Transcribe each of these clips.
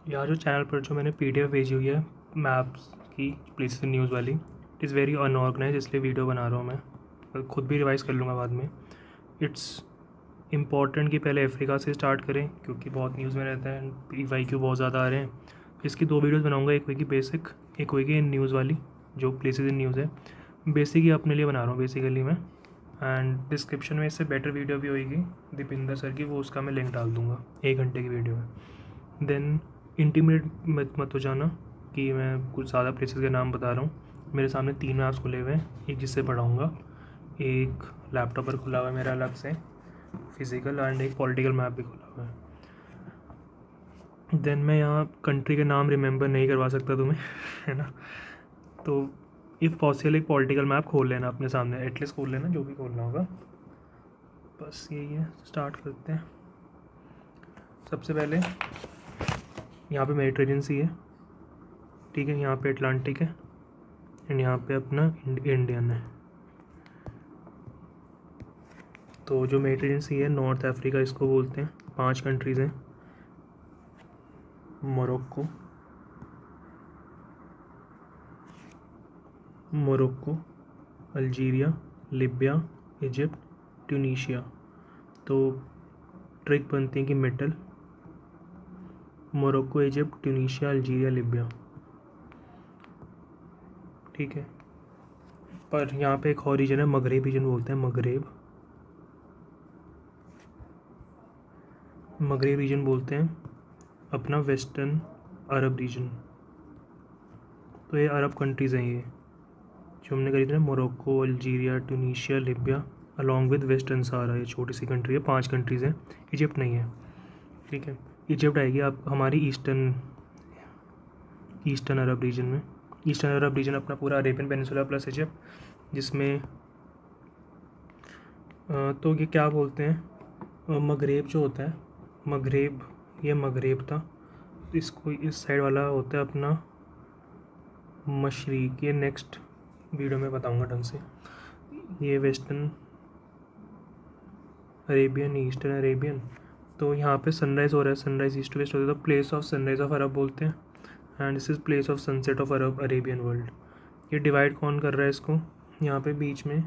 यहाँ जो चैनल पर जो मैंने PDF भेजी हुई है मैप्स की, प्लेसेस न्यूज़ वाली, इट इज़ वेरी अनऑर्गनाइज, इसलिए वीडियो बना रहा हूँ मैं खुद भी रिवाइज़ कर लूँगा बाद में। इट्स इम्पॉर्टेंट कि पहले अफ्रीका से स्टार्ट करें क्योंकि बहुत न्यूज़ में रहता है, PYQ बहुत ज़्यादा आ रहे हैं। इसकी 2 वीडियोज़ बनाऊँगा, एक होगी बेसिक, एक होगी न्यूज़ वाली जो प्लेसेस इन न्यूज़ है। बेसिक ही अपने लिए बना रहा हूँ बेसिकली मैं, एंड डिस्क्रिप्शन में इससे बेटर वीडियो भी होगी दीपिंदर सर की, वो उसका मैं लिंक डाल दूँगा 1 घंटे की वीडियो है। देन इंटीमेट मत हो जाना कि मैं कुछ ज़्यादा प्लेसेस के नाम बता रहा हूँ। मेरे सामने 3 मैप्स खुले हुए हैं, एक जिससे पढ़ाऊँगा, एक लैपटॉप पर खुला हुआ है मेरा अलग से फिज़िकल, एंड एक पॉलिटिकल मैप भी खुला हुआ है। देन मैं यहाँ कंट्री के नाम रिमेंबर नहीं करवा सकता तुम्हें है ना, तो इफ़ पॉसिबल एक पॉलिटिकल मैप खोल लेना अपने सामने, एटलीस्ट खोल लेना, जो भी खोलना होगा। बस यही है, स्टार्ट करते हैं। सबसे पहले यहाँ पे मेडिटेरेनियन सी है, ठीक है, यहाँ पे अटलांटिक है, एंड यहाँ पे अपना इंडियन है। तो जो मेडिटेरेनियन सी है, नॉर्थ अफ्रीका इसको बोलते हैं। 5 कंट्रीज़ हैं, Morocco, Algeria, Libya, Egypt, Tunisia. तो ट्रिक बनती है कि middle, Morocco, Egypt, Tunisia, Algeria, Libya, ठीक है। पर यहाँ पे एक और रीजन है, मगरेब रीजन बोलते हैं, मगरेब रीजन बोलते हैं अपना वेस्टर्न अरब रीजन। तो ये अरब कंट्रीज़ हैं, ये जो हमने करी थी ना, Morocco, Algeria, Tunisia, Libya, along with Western Sahara, ये छोटी सी कंट्री है, 5 कंट्रीज़ हैं। इजिप्ट नहीं है, ठीक है। इजिप्ट आएगी आप हमारी ईस्टर्न अरब रीजन में। ईस्टर्न अरब रीजन अपना पूरा अरेबियन पेनिनसुला प्लस इजिप्ट, जिसमें तो ये क्या बोलते हैं, मगरेब जो होता है, मगरेब, ये मगरेब था, इसको इस साइड वाला होता है अपना मशरिक। ये नेक्स्ट वीडियो में बताऊंगा ढंग से। ये वेस्टर्न अरेबियन, ईस्टर्न अरेबियन। तो यहाँ पे सनराइज़ हो रहा है, सनराइज़ ईस्ट वेस्ट होता है, तो place of sunrise of Arab बोलते हैं, and this is place of sunset of Arab Arabian world. ये डिवाइड कौन कर रहा है इसको, यहाँ पे बीच में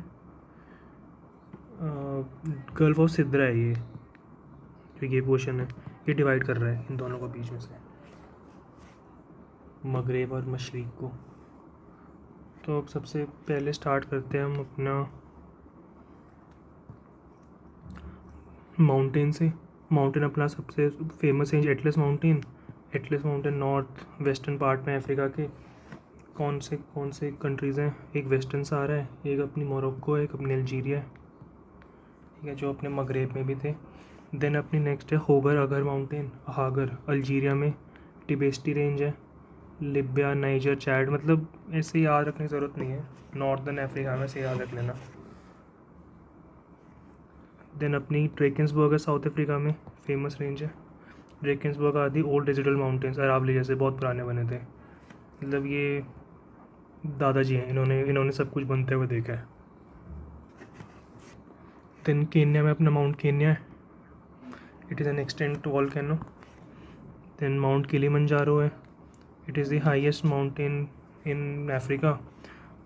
गल्फ ऑफ सिद्रा है, ये पोर्शन है, ये डिवाइड कर रहा है इन दोनों को बीच में से, मगरेब और मशरिक को। तो अब सबसे पहले स्टार्ट करते हैं हम अपना माउंटेन से। माउंटेन अपना सबसे फेमस है Atlas mountain. Atlas mountain north western part में अफ्रीका के कौन से कंट्रीज़ हैं, एक वेस्टर्न सहारा है, एक अपनी मोरक्को है, एक अपनी अल्जीरिया है, ठीक है, जो अपने मगरेब में भी थे। देन अपनी नेक्स्ट है होगर अगर माउंटेन, हागर अल्जीरिया में, टिबेस्टी रेंज है, लिबिया, नाइजर, चैड, मतलब ऐसे याद रखने की ज़रूरत नहीं है, नॉर्दर्न अफ्रीका में से याद रख लेना। देन अपनी ड्रेकेंसबर्ग है साउथ अफ्रीका में, फेमस रेंज है। ड्रेकेंसबर्ग आदि ओल्ड रेजिडल माउंटेन्स अरावली जैसे बहुत पुराने बने थे, मतलब ये दादाजी हैं, इन्होंने सब कुछ बनते हुए देखा है। देन केन्या में अपना माउंट केन्या है, it is an extinct volcano. Then Mount Kilimanjaro है, it is the highest mountain in Africa,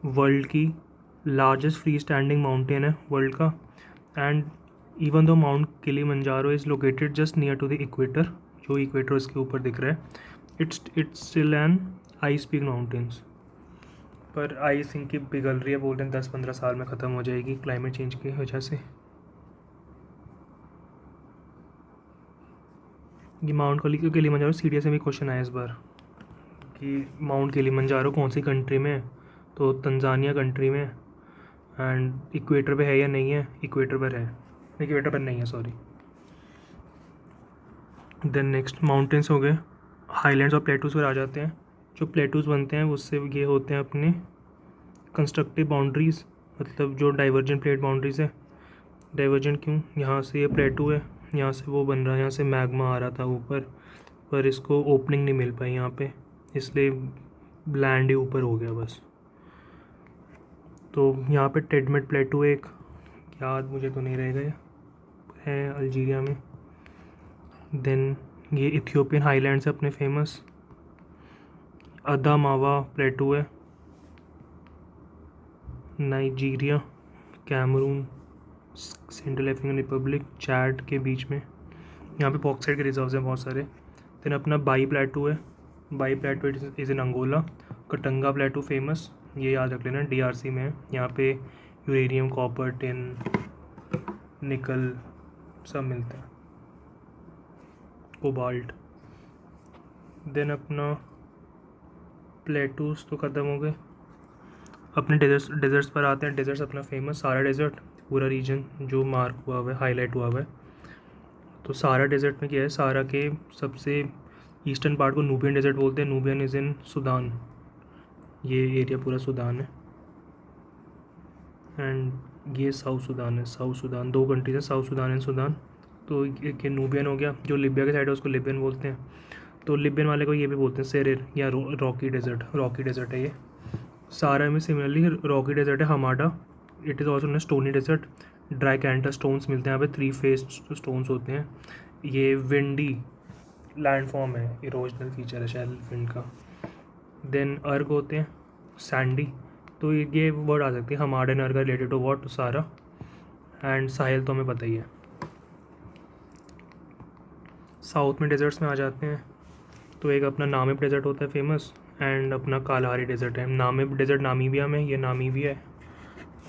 world की लार्जेस्ट फ्री स्टैंडिंग माउंटेन है वर्ल्ड का। And even though Mount Kilimanjaro is located just near to the equator, जो equator इसके ऊपर दिख रहा है, it's still an ice peak mountains, पर आइस इनकी पिघल रही है, बोल रहे हैं 10-15 साल में ख़त्म हो जाएगी क्लाइमेट चेंज की वजह से। ये माउंट किलिमंजारो सीढ़िया से भी क्वेश्चन आया इस बार कि माउंट किलिमंजारो कौन सी कंट्री में है, तो तंजानिया कंट्री में, एंड इक्वेटर पे है या नहीं है, इक्वेटर पर नहीं है, सॉरी। देन नेक्स्ट माउंटेन्स हो गए, हाईलैंड्स और प्लेटूज़ पर आ जाते हैं। जो प्लेटूज़ बनते हैं उससे ये होते हैं अपने कंस्ट्रक्टिव बाउंड्रीज़, मतलब जो डाइवर्जेंट प्लेट बाउंड्रीज़ है। डाइवर्जेंट क्यों, यहाँ से ये प्लेटू है, यहाँ से वो बन रहा है, यहाँ से मैग्मा आ रहा था ऊपर, पर इसको ओपनिंग नहीं मिल पाई यहाँ पे, इसलिए लैंड ही ऊपर हो गया बस। तो यहाँ पे टेडमेट प्लेटू एक, याद मुझे तो नहीं रहेगा, है अल्जीरिया में। देन ये इथियोपियन हाईलैंड्स है अपने फेमस। अदामावा प्लेटू है, Nigeria, Cameroon, Central African Republic, Chad के बीच में। यहाँ पे बॉक्साइट के रिजर्व्स हैं बहुत सारे। देन अपना बाई प्लेटू है, Bie plateau is in Angola. Katanga plateau famous, ये याद रख लेना, डीआरसी में है। यहाँ पे यूरेनियम, कॉपर, टिन, निकल सब मिलता है, कोबाल्ट। देन अपना प्लेटूस तो ख़त्म हो गए। अपने डेजर्ट्स पर आते हैं। डेजर्ट्स अपना फेमस सारा डेजर्ट, पूरा रीजन जो मार्क हुआ हुआ है, हाईलाइट हुआ हुआ है। तो सारा डेजर्ट में क्या है, सारा के सबसे ईस्टर्न पार्ट को नूबियन डेजर्ट बोलते हैं। नूबियन इज़ इन सूडान, ये एरिया पूरा सूडान है। एंड ये साउथ सूडान है, साउथ सूडान। दो कंट्रीज है, साउथ सूडान एंड सूडान। तो ये नूबियन हो गया। जो लिबिया के साइड है उसको लिबियन बोलते हैं। तो लिबियन वाले को ये भी बोलते हैं सेरिर या रॉकी डेजर्ट, रॉकी डेजर्ट है ये। सारा में सिमिलरली रॉकी डेजर्ट है। Hamada, it is also stony desert. Dry कैंटा स्टोन्स मिलते हैं यहाँ पे, 3 फेस स्टोन्स होते हैं। ये विंडी लैंडफॉर्म है, इरोजनल फीचर है शैल विंड का। देन अर्ग होते हैं, सैंडी। तो ये वर्ड आ सकती है, हमारे एंड अर्ग रिलेटेड टू वॉट, सारा। एंड साहिल तो हमें पता ही है। साउथ में डेजर्ट्स में आ जाते हैं। तो एक अपना नामिब डेजर्ट होता है फेमस, एंड अपना कालाहारी डेजर्ट है। नामिब डेजर्ट नामीबिया में, ये नामीबिया है।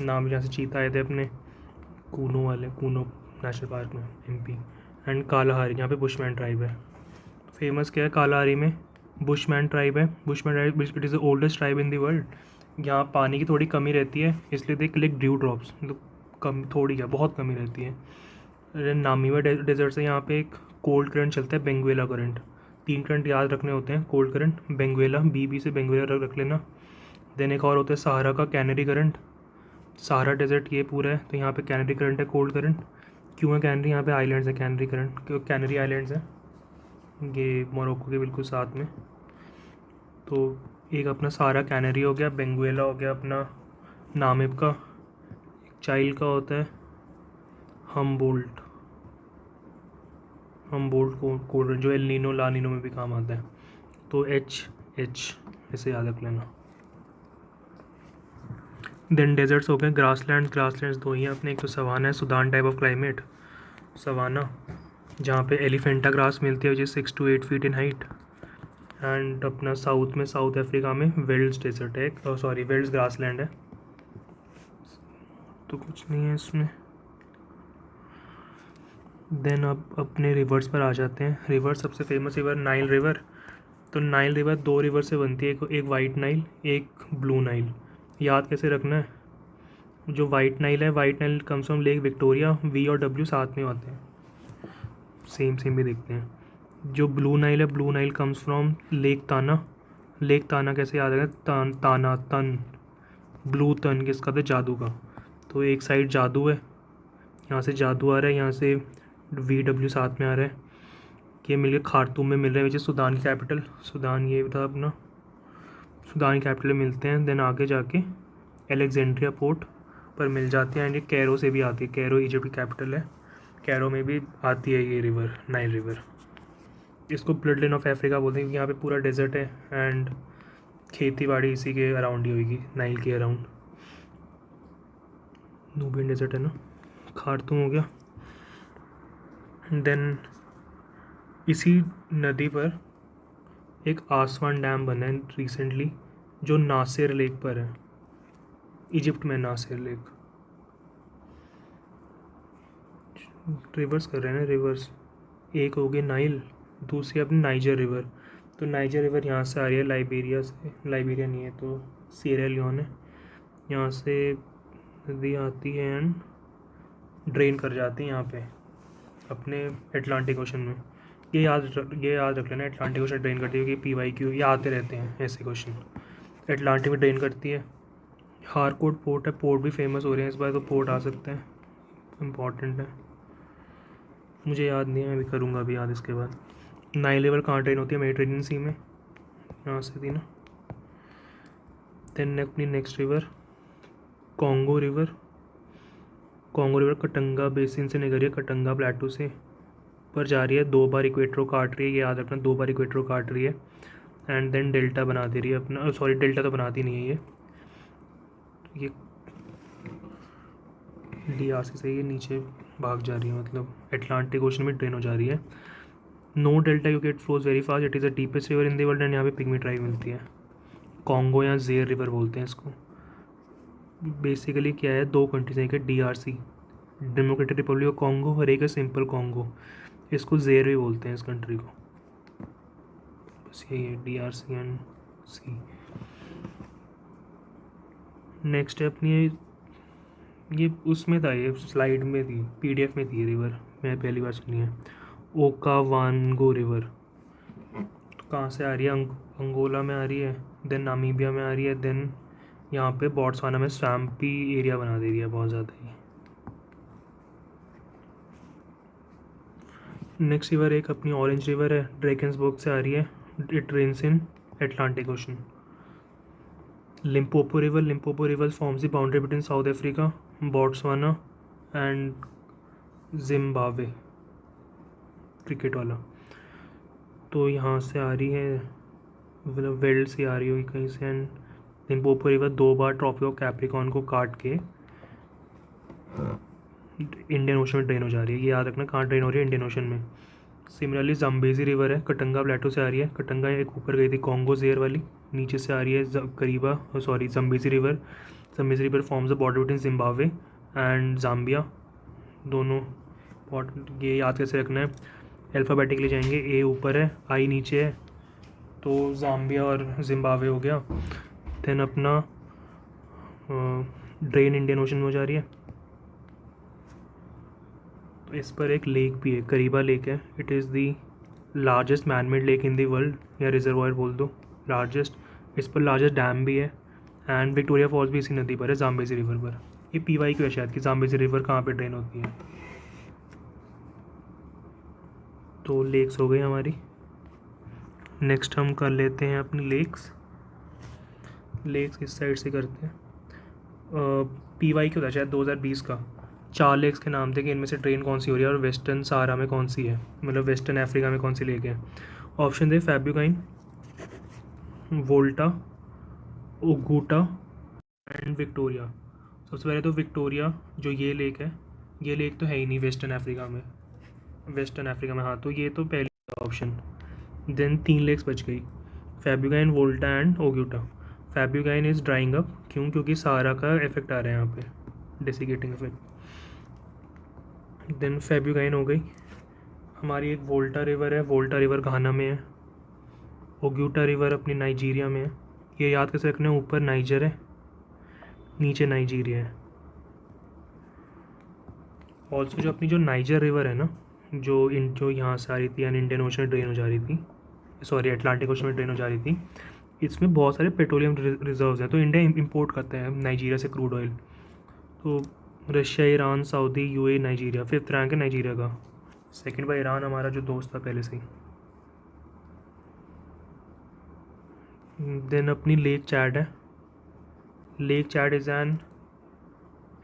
नाम जहाँ से चीता आए थे अपने कूनो वाले, कूनो नेशनल पार्क में, एमपी। एंड कालाहारी, यहाँ पे बुशमैन ट्राइब है। फेमस क्या है कालाहारी में, बुशमैन ट्राइब है। Bushman tribe it is the oldest tribe in the world. यहाँ पानी की थोड़ी कमी रहती है, इसलिए दे कलेक्ट ड्यू ड्रॉप्स, मतलब कम थोड़ी क्या बहुत कमी रहती है। नामीबा डेजर्ट से यहाँ पे एक कोल्ड करंट चलता है, बेंगुएला करंट। 3 करंट याद रखने होते हैं, कोल्ड करंट, बेंगुएला, बी से बेंगुएला रख लेना। देन एक और होता है सहारा का कैनरी करंट। सहारा डेजर्ट ये पूरा है, तो यहाँ पे कैनरी करंट है, कोल्ड करंट। क्यों है कैनरी, यहाँ पे आइलैंड्स है कैनरी करंट, कैनरी आइलैंड्स हैं, ये मोरक्को के बिल्कुल साथ में। तो एक अपना सहारा कैनरी हो गया, बेंगुएला हो गया अपना नामिब का। चाइल्ड का होता है हमबोल्ट, हमबोल्ट कोल्ड जो एल नीनो ला नीनो में भी काम आता है। तो एच ऐसे याद रख लेना। देन डेजर्ट्स हो गए, ग्रासलैंड्स दो ही हैं अपने। एक तो सवाना है, Sudan type of climate, savanna, जहाँ पे एलिफेंटा ग्रास मिलती है, जो 6 to 8 feet in height. And अपना साउथ में, साउथ अफ्रीका में वेल्स डेजर्ट है, सॉरी वेल्स ग्रासलैंड है। तो कुछ नहीं है इसमें। देन अब अपने रिवर्स पर आ जाते हैं। रिवर, सबसे फेमस रिवर नाइल रिवर। तो नाइल रिवर 2 रिवर से बनती है, एक वाइट नाइल, एक ब्लू नाइल। याद कैसे रखना है, जो वाइट नाइल है, white Nile comes from Lake Victoria, V और डब्ल्यू साथ में होते हैं, सेम भी देखते हैं। जो ब्लू नाइल है, blue Nile comes from Lake Tana. Lake Tana कैसे याद रखें, ताना तन, ब्लू तन किसका था, जादू का। तो एक साइड जादू है, यहाँ से जादू आ रहा है, यहाँ से वी डब्ल्यू साथ में आ रहा है। ये मिलकर खार्तूम में मिल रहे हैं, विच इज़ सूडान की कैपिटल। सूडान ये था अपना, सूडान की कैपिटल मिलते हैं। देन आगे जाके एलेक्जेंड्रिया पोर्ट पर मिल जाते हैं। एंड ये कैरो से भी आती है, कैरो इजिप्ट की कैपिटल है, कैरो में भी आती है ये रिवर, नाइल रिवर। इसको ब्लड लाइन ऑफ अफ्रीका बोलते हैं, क्योंकि यहाँ पे पूरा डेजर्ट है एंड खेती बाड़ी इसी के अराउंड ही होगी, नाइल के अराउंड। नूबियन डेजर्ट है ना, खार्तूम हो गया। देन इसी नदी पर एक आसवान डैम बना है रिसेंटली, जो नासिर लेक पर है, इजिप्ट में नासिर लेक। रिवर्स कर रहे हैं ना, रिवर्स। एक हो गई नाइल, दूसरी अपनी नाइजर रिवर। तो नाइजर रिवर यहाँ से आ रही है लाइबेरिया से, लाइबेरिया नहीं है तो सीरिया लियोन है। यहाँ से नदी आती है एंड ड्रेन कर जाती है यहाँ पे अपने अटलांटिक ओशन में। ये याद रख लेना, अटलांटिक ओशन ड्रेन करती है, क्योंकि PYQ ये आते रहते हैं ऐसे क्वेश्चन। अटलांटिक में ड्रेन करती है। हारकोट पोर्ट है, पोर्ट भी फेमस हो रहे हैं इस बार, तो पोर्ट आ सकते हैं, इम्पॉर्टेंट है। मुझे याद नहीं है, मैं भी करूँगा अभी याद इसके बाद। नाइल रिवर कहाँ ड्रेन होती है, मेडिटेरेनियन सी में, यहाँ से थी ना। देन अपनी next river Congo river. Congo river Katanga basin से निकल रही है, कटंगा प्लेटू से। ऊपर जा रही है, 2 बार इक्वेटर को काट रही है, ये याद रखना, 2 बार इक्वेटर को काट रही है, एंड देन डेल्टा बना दे रही है अपना, सॉरी डेल्टा तो बनाती नहीं है ये DRC से ये नीचे भाग जा रही है, मतलब एटलांटिक ओशन में ड्रेन हो जा रही है। नो डेल्टा क्योंकि it flows very fast, it is the deepest river in the world, and यहाँ पे पिग्मी ट्राइब मिलती है। कॉन्गो या जेर रिवर बोलते हैं इसको। बेसिकली क्या है, 2 कंट्रीज हैं, एक DRC democratic Republic of Congo और एक है सिंपल कॉन्गो, इसको जेर भी बोलते हैं इस कंट्री को। बस यही है DRC एंड सी। नेक्स्ट है अपनी ये उसमें था, ये स्लाइड में थी, PDF में थी ये रिवर, मैं पहली बार सुनी है। ओकावांगो रिवर तो कहाँ से आ रही है, अंगोला में आ रही है, देन नामीबिया में आ रही है, देन यहाँ पे बोट्सवाना में स्वैम्पी एरिया बना दे रही है बहुत ज़्यादा ही। नेक्स्ट रिवर एक अपनी ऑरेंज रिवर है, ड्रेकेंसबर्ग से आ रही है, it drains in Atlantic ocean. Limpopo river forms the boundary between south Africa, Botswana and Zimbabwe, cricket वाला। तो यहाँ से आ रही है, मतलब वेल्ड से आ रही होगी कहीं से, and Limpopo river 2 bar trophy of Capricorn को काट के इंडियन ओशन में ड्रेन हो जा रही है। ये याद रखना कहाँ ड्रेन हो रही है, इंडियन ओशन में। सिमिलरली जम्बेजी रिवर है, कटंगा प्लेटो से आ रही है, कटंगा एक ऊपर गई थी कॉन्गो जेर वाली, नीचे से आ रही है Zambezi river forms the border between Zimbabwe and Zambia दोनों। ये याद कैसे रखना है, अल्फ़ाबेटिकली जाएंगे, ए ऊपर है, आई नीचे है, तो जाम्बिया और जिम्बाब्वे हो गया। देन अपना ड्रेन इंडियन ओशन में हो जा रही है। तो इस पर एक लेक भी है, करीबा लेक है, it is the largest manmade lake in the world, या रिजर्वायर बोल दो, लार्जेस्ट। इस पर लार्जेस्ट डैम भी है, एंड विक्टोरिया फॉल्स भी इसी नदी पर है, जाम्बेजी रिवर पर। ये PY की है शायद कि जाम्बेजी रिवर कहाँ पे ड्रेन होती है। तो लेक्स हो गई हमारी। नेक्स्ट हम कर लेते हैं अपनी लेक्स इस साइड से करते हैं। PY क्या होता है शायद 2020 का, 4 लेक्स के नाम थे कि इनमें से ड्रेन कौन सी हो रही है और वेस्टर्न सहारा में कौन सी है, मतलब वेस्टर्न अफ्रीका में कौन सी लेक है। ऑप्शन थे फैब्युकाइन, वोल्टा, ओगूटा एंड विक्टोरिया। सबसे पहले तो विक्टोरिया, जो ये लेक है, ये लेक तो है ही नहीं वेस्टर्न अफ्रीका में, हाँ, तो ये तो पहली ऑप्शन। देन 3 लेक्स बच गई, फैब्युकाइन, वोल्टा एंड ओगूटा। फैब्युकाइन इज़ ड्राइंग अप, क्योंकि सहारा का इफेक्ट आ रहा है यहाँ पे, डेसिकेटिंग इफेक्ट। देन फैब्युकाइन हो गई हमारी। एक वोल्टा रिवर है, वोल्टा रिवर घाना में है। ओगूटा रिवर अपनी नाइजीरिया में है। ये याद कैसे रखना है, ऊपर नाइजर है, नीचे नाइजीरिया है। ऑल्सो जो अपनी जो नाइजर रिवर है ना, जो यहाँ से आ रही थी एंड इंडियन ओशन में ड्रेन हो जा रही थी, सॉरी अटलांटिक ओशन में ड्रेन हो जा रही थी, इसमें बहुत सारे पेट्रोलियम रिजर्व्स हैं। तो इंडिया इंपोर्ट करता है नाइजीरिया से क्रूड ऑयल। तो Russia, Iran, Saudi, UAE, Nigeria, 5th rank है नाइजीरिया का। सेकंड बाय ईरान, हमारा जो दोस्त था पहले से ही। देन अपनी लेक चैड है। Lake Chad is an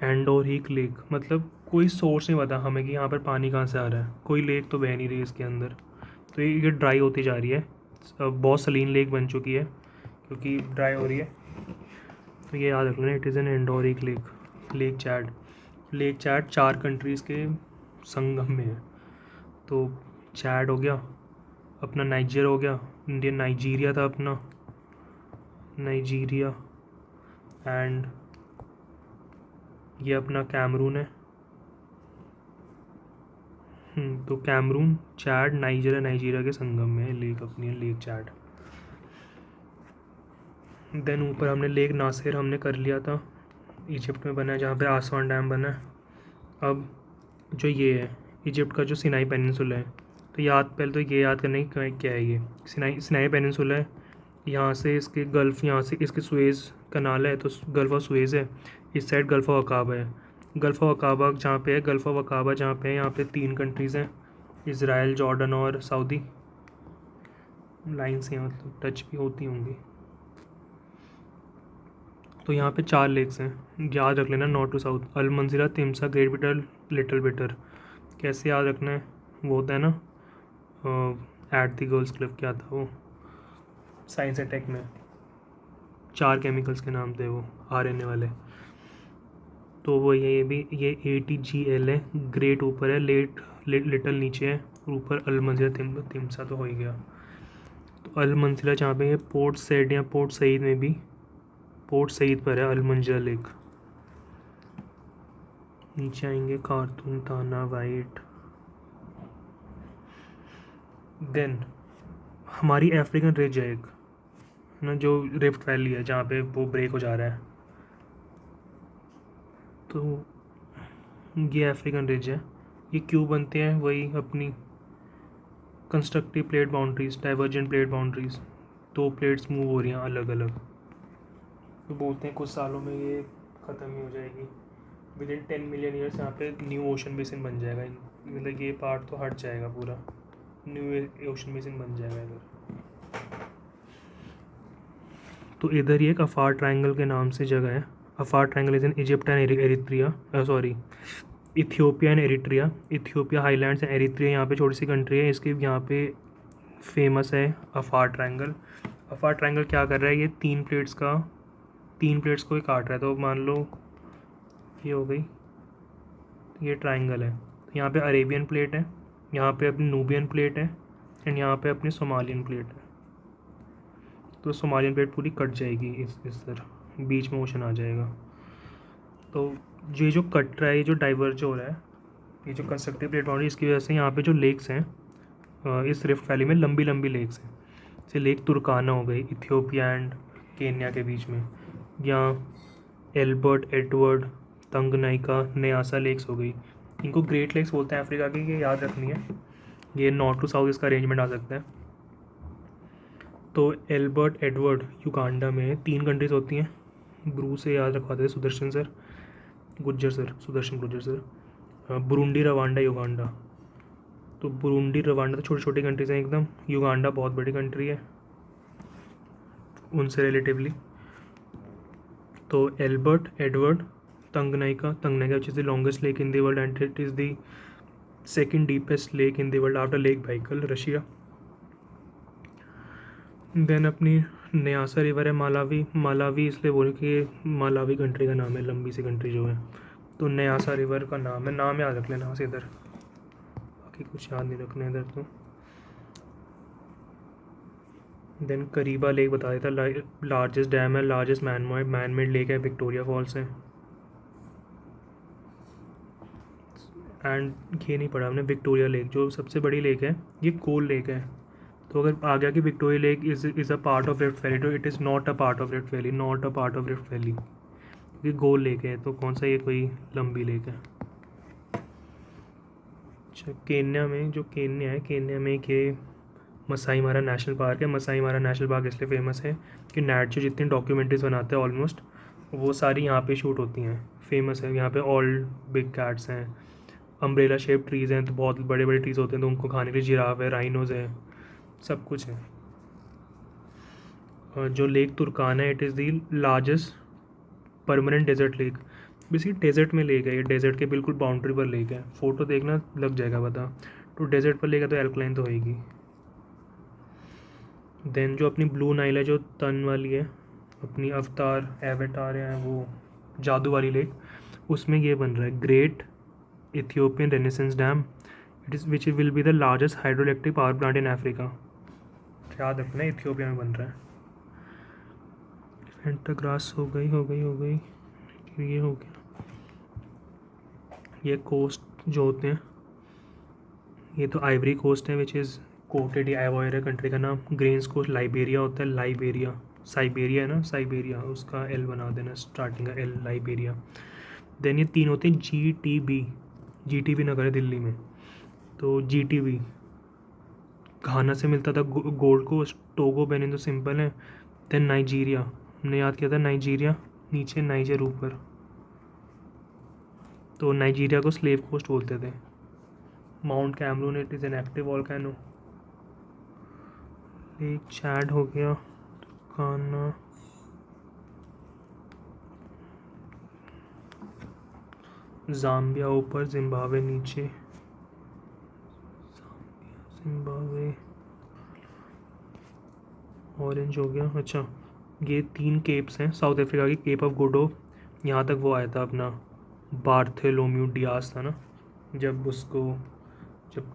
endorheic lake, मतलब कोई सोर्स नहीं पता हमें कि यहाँ पर पानी कहाँ से आ रहा है, कोई लेक तो बह नहीं रही इसके अंदर। तो ये ड्राई होती जा रही है, बहुत सलीन लेक बन चुकी है क्योंकि ड्राई हो रही है। तो ये याद रखना, it is an endorheic lake Chad. Lake Chad 4 countries के संगम में है। तो चैड हो गया, अपना नाइजर हो गया, इंडियन नाइजीरिया था अपना, नाइजीरिया, एंड ये अपना कैमरून है। तो कैमरून, चैड, नाइजीरिया के संगम में लेक अपनी है, लेक चैड। देन ऊपर हमने लेक नासिर हमने कर लिया था, इजिप्ट में बना है, जहाँ पे आसवान डैम बना है। अब जो ये है इजिप्ट का जो सिनाई पेनिनसुला है, तो पहले तो ये याद करना कि क्या है ये सिनाई पेनिनसुला है। यहाँ से इसके गल्फ़, यहाँ से इसके सुएज़ कनाल है, तो गल्फ़ ऑफ सुएज़ है, इस साइड गल्फ़ ऑफ अकाबा है। गल्फ़ ऑफ अकाबा जहाँ पे है, गल्फ़ ऑफ अकाबा जहाँ पे है, यहाँ पे 3 कंट्रीज़ हैं, इज़राइल, जॉर्डन और सऊदी। लाइन से मतलब टच भी होती होंगी। तो यहाँ पे 4 लेक्स हैं, याद रख लेना, नॉर्थ टू साउथ, अल मंजिला, तिमसा, ग्रेट बिटर, लिटिल बिटर। कैसे याद रखना है, वो होता है ना, एट द गर्ल्स क्लब, क्या था वो, साइंस एंड टेक में 4 केमिकल्स के नाम थे वो, RNA वाले। तो वो ये भी, ये ATGL है, ग्रेट ऊपर है, लिटल नीचे है, और ऊपर अलमंजिला तिमसा तो हो ही गया। तो अलमंजिला जहाँ पे है पोर्ट सैड या पोर्ट सईद में भी, पोर्ट सईद पर है अलमंजिला लेक। नीचे आएंगे खार्तूम, थाना, वाइट। देन हमारी अफ्रीकन रिज है एक ना, जो रिफ्ट वैली है जहाँ पे वो ब्रेक हो जा रहा है। तो ये अफ्रीकन रिज है। ये क्यों बनते हैं, वही अपनी constructive plate boundaries, divergent plate boundaries, 2 plates move हो रही हैं अलग अलग। तो बोलते हैं कुछ सालों में ये ख़त्म ही हो जाएगी। विद इन 10 मिलियन ईयर्स यहाँ पे न्यू ओशन बेसिन बन जाएगा। मतलब ये पार्ट तो हट जाएगा पूरा, न्यू ओशन बेसिन बन जाएगा इधर। तो इधर ही एक अफार ट्रायंगल के नाम से जगह है। Afar triangle is in Egypt and Eritrea, sorry, Ethiopia and Eritrea. Ethiopia highlands and Eritrea यहाँ पे छोटी सी कंट्री है, इसके यहाँ पे फेमस है अफार ट्रायंगल। अफार ट्रायंगल क्या कर रहा है, ये 3 प्लेट्स को ही काट रहा है। तो मान लो ये हो गई, ये ट्रायंगल है। तो यहाँ पे अरेबियन प्लेट है, यहाँ पे अपनी नूबियन प्लेट है, एंड यहाँ पे अपनी सोमालियन प्लेट है। तो सोमालियन प्लेट पूरी कट जाएगी इस तरह, बीच में ओशन आ जाएगा। तो ये जो कट रहा है, ये जो डाइवर्ज हो रहा है, ये जो कंस्ट्रक्टिव प्लेट बाउंड्री, इसकी वजह से यहाँ पे जो लेक्स हैं इस रिफ्ट वैली में, लंबी लंबी लेक्स हैं। जैसे लेक तुर्काना हो गई इथियोपिया एंड केन्या के बीच में, या Albert Edward Tanganyika Nyasa lakes हो गई। इनको ग्रेट लेक्स बोलते हैं अफ्रीका की, ये याद रखनी है। ये नॉर्थ टू साउथ इसका अरेंजमेंट आ सकता है। तो एल्बर्ट एडवर्ड युगांडा में 3 कंट्रीज होती हैं, ब्रू से याद रखवाते थे Sudarshan sir, Sudarshan Gujjar sir. Burundi, Rwanda, Uganda. तो बुरुंडी, रवांडा तो छोटी छोटी कंट्रीज हैं एकदम, युगांडा बहुत बड़ी कंट्री है उनसे रिलेटिवली। तो Albert Edward Tanganyika which is the longest lake in the world and it is the second deepest lake in the world after Lake Baikal, Russia. Then अपनी न्यासा रिवर है, Malawi इसलिए बोले कि ये Malawi country का नाम है, लंबी सी कंट्री जो है। तो न्यासा रिवर का नाम है, नाम याद रख लेना से इधर, बाकी कुछ याद नहीं रखना इधर। तो देन करीबा लेक बता देता, लार्जेस्ट डैम है, लार्जेस्ट मैन मेड लेक है, विक्टोरिया फॉल्स है। एंड ये नहीं पढ़ा हमने, विक्टोरिया लेक जो सबसे बड़ी लेक है, ये कोल लेक है। तो अगर आ गया कि Victoria lake is a part of rift valley, तो it is not a part of rift valley, not a part of rift valley, क्योंकि गोल लेक है। तो कौन सा, ये कोई लंबी लेक है। अच्छा, केन्या में, जो केन्या है, केन्या में एक ये मसाई मारा नेशनल पार्क है। मसाई मारा नेशनल पार्क इसलिए फेमस है कि नैट जो जितनी डॉक्यूमेंट्रीज बनाते हैं ऑलमोस्ट, वो सारी यहाँ पे शूट होती हैं। फेमस है यहाँ पे, ऑल बिग कैट्स हैं, अम्ब्रेला शेप ट्रीज़ हैं, तो बहुत बड़े बड़े ट्रीज़ होते हैं, तो उनको खाने के लिए जिराफ है, राइनोज़ है, सब कुछ है। जो लेक तुर्काना है, it is the largest permanent desert lake. Basically desert में लेक है ये, डेजर्ट के बिल्कुल बाउंड्री पर लेक है। फ़ोटो देखना लग जाएगा पता। तो डेजर्ट पर लेक है तो एल्कलाइन तो होएगी। देन जो अपनी ब्लू नाइल है, जो तन वाली है, अपनी एवेटार है वो जादू वाली लेक, उसमें ये बन रहा है great Ethiopian renaissance dam, it is which will be the largest hydro electric power plant in Africa. याद रखना, इथियोपिया में बन रहा है। फेंटाग्रास हो गई। ये हो गया। ये कोस्ट जो होते हैं, ये तो आइवरी कोस्ट है, विच इज़ कोटेड आइवोयर है कंट्री का नाम। ग्रेन्स कोस्ट लाइबेरिया होता है, लाइबेरिया, साइबेरिया है ना, साइबेरिया, उसका एल बना देना स्टार्टिंग का एल, लाइबेरिया। देन ये 3 होते हैं GTB नगर है दिल्ली में। तो GTB घाना से मिलता था गोल्ड कोस्ट, टोगो, बेनिन तो सिंपल है। देन नाइजीरिया, हमने याद किया था नाइजीरिया, नीचे नाइजर ऊपर। तो नाइजीरिया को स्लेव कोस्ट बोलते थे। Mount Cameroon, it is an active volcano. Lake Chad हो गया, गाना, जाम्बिया ऊपर, जिम्बाब्वे नीचे, जिम्बाब्वे ऑरेंज हो गया। अच्छा, ये 3 केप्स हैं साउथ अफ्रीका की। केप ऑफ गुड होप, यहाँ तक वो आया था अपना बार्थोलोम्यू डियास था ना, जब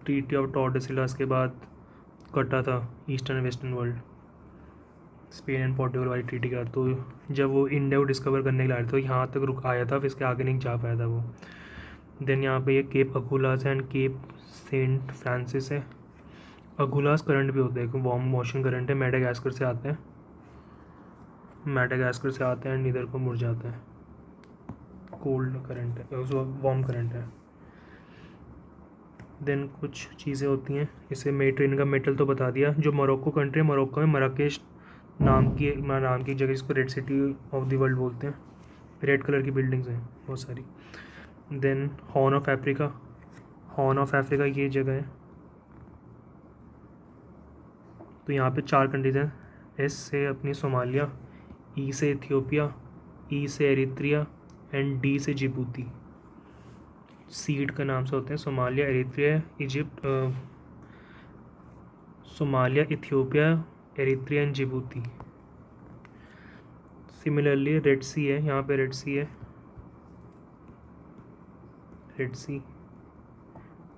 ट्रीटी ऑफ टॉर्डेसिलास के बाद कटा था eastern western world, Spain and Portugal वाली ट्रीटी का, तो जब वो इंडिया को डिस्कवर करने के लिए आया था, तो यहाँ तक रुक आया था, फिर इसके आगे नहीं जा पाया था वो। देन यहाँ पे ये cape Agulhas and cape saint Francis है। अगुलास करंट भी होता है, एक वार्म मोशन करंट है, मेडागास्कर से आता है, एंड इधर को मुड़ जाता है, कोल्ड करंट है, वार्म करंट है। देन कुछ चीज़ें होती हैं, इसे मेडिटेरेनियन का मेटल तो बता दिया। जो मोरक्को कंट्री है, मोरक्को में मराकेश नाम की जगह, जिसको red city of the world बोलते हैं, रेड कलर की बिल्डिंग्स हैं बहुत सारी। देन हॉर्न ऑफ अफ्रीका ये जगह है। तो यहाँ पे 4 कंट्रीज हैं, एस से अपनी सोमालिया, ई से इथियोपिया, ई से एरित्रिया एंड डी से जिबूती। सीड का नाम से होते हैं Somalia, Eritrea, Ethiopia, Eritrea and Djibouti. Similarly red sea है, यहाँ पे रेड सी।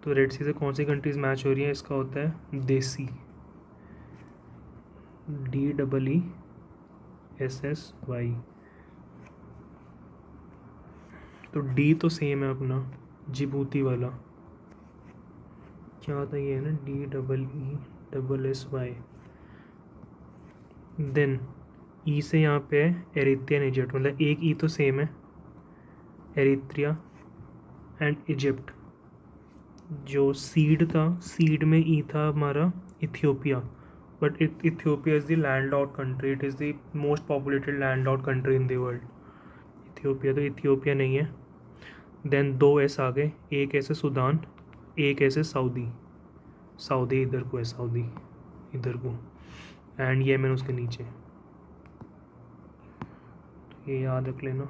तो रेड सी से कौन सी कंट्रीज मैच हो रही हैं, इसका होता है देसी, DEESSY। तो डी तो सेम है अपना जिबूती वाला, क्या होता है ये है ना, DEESSY। देन ई से यहाँ पे है एरित्रिया एंड इजिप्ट, मतलब एक ई तो सेम है, एरित्रिया एंड इजिप्ट। जो सीड में ई था हमारा Ethiopia, but Ethiopia is the land Lord country, it is the most populated land Lord country in the world. Ethiopia नहीं है। देन 2 एस आ गए, एक ऐसे सुदान, एक ऐसे सऊदी इधर को है, सऊदी इधर को, एंड येमेन उसके नीचे। तो ये याद रख लेना,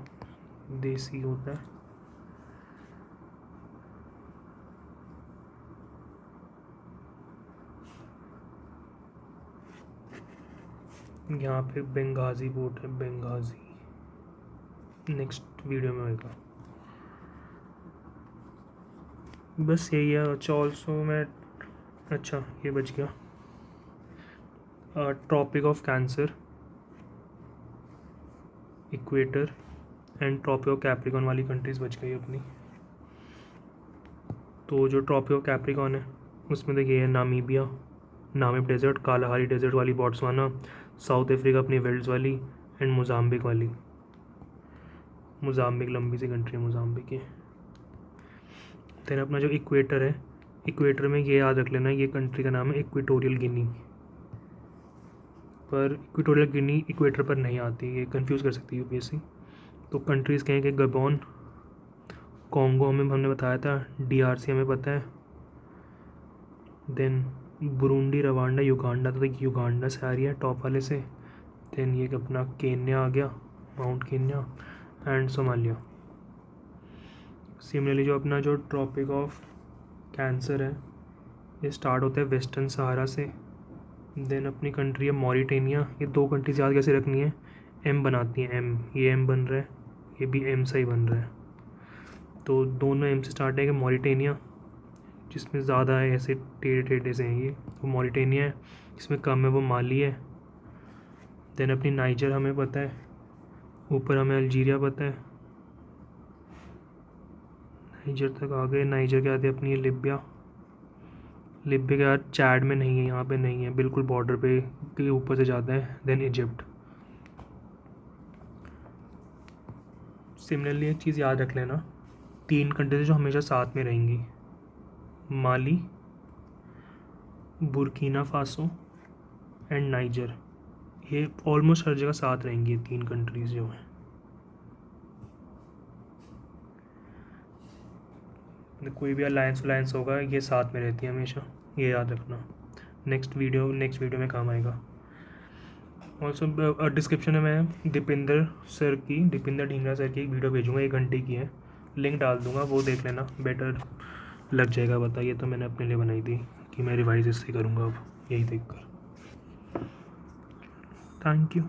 देसी होता है। यहाँ पे बेंगाजी पोर्ट है, नेक्स्ट वीडियो में होगा। बस यही है। अच्छा अच्छा ये बच गया, Tropic of Cancer, equator and Tropic of Capricorn वाली कंट्रीज़ बच गई अपनी। तो जो ट्रॉपिक ऑफ कैप्रिकॉन है उसमें देखिए है नामीब डेजर्ट, कालाहारी डेजर्ट वाली बोट्सवाना, साउथ अफ्रीका अपनी वेल्स वाली, एंड मोजाम्बिक वाली। मोजाम्बिक लंबी सी कंट्री है मोजाम्बिक की। देन अपना जो इक्वेटर है, इक्वेटर में ये याद रख लेना, ये कंट्री का नाम है इक्वेटोरियल गिनी, पर इक्वेटोरियल गिनी इक्वेटर पर नहीं आती, ये कंफ्यूज कर सकती है यूपीएससी। तो कंट्रीज़ कहें कि गबोन, कॉन्गो हमने बताया था, DRC हमें पता है। देन बुरुंडी, रवांडा, युगांडा, तो युगांडा से आ रही है टॉप वाले से। देन ये अपना केन्या आ गया, mount Kenya, and Somalia. Similarly जो ट्रॉपिक ऑफ कैंसर है, ये स्टार्ट होता है वेस्टर्न सहारा से। देन अपनी कंट्री है मॉरिटेनिया। ये 2 कंट्रीज याद कैसे रखनी है, M बनाती हैं, M, ये M बन रहा है, ये भी M से ही बन रहा है, तो दोनों M से स्टार्ट है कि मॉरिटेनिया, जिसमें ज़्यादा है ऐसे टेढ़े से हैं ये, वो मॉरिटेनिया है। जिसमें कम है वो माली है। देन अपनी नाइजर हमें पता है, ऊपर हमें अल्जीरिया पता है, नाइजर तक आ गए। नाइजर के आते अपनी लिबिया के बाद चैड में नहीं है, यहाँ पे नहीं है, बिल्कुल बॉर्डर पे के ऊपर से जाता है। Then Egypt. सिमिलरली एक चीज़ याद रख लेना, 3 कंट्रीज जो हमेशा साथ में रहेंगी, माली, बुर्किना फासो एंड नाइजर। ये ऑलमोस्ट हर जगह साथ रहेंगी, ये 3 कंट्रीज़ जो हैं। कोई भी अलायंस होगा, ये साथ में रहती है हमेशा, ये याद रखना। नेक्स्ट वीडियो में काम आएगा। ऑल्सो डिस्क्रिप्शन में मैं दीपेंद्र ढींगरा सर की एक वीडियो भेजूँगा, 1 घंटे की है, लिंक डाल दूँगा, वो देख लेना, बेटर लग जाएगा। बताइए, तो मैंने अपने लिए बनाई थी। बाकी मैं रिवाइज इससे करूँगा अब यही देखकर। Thank you.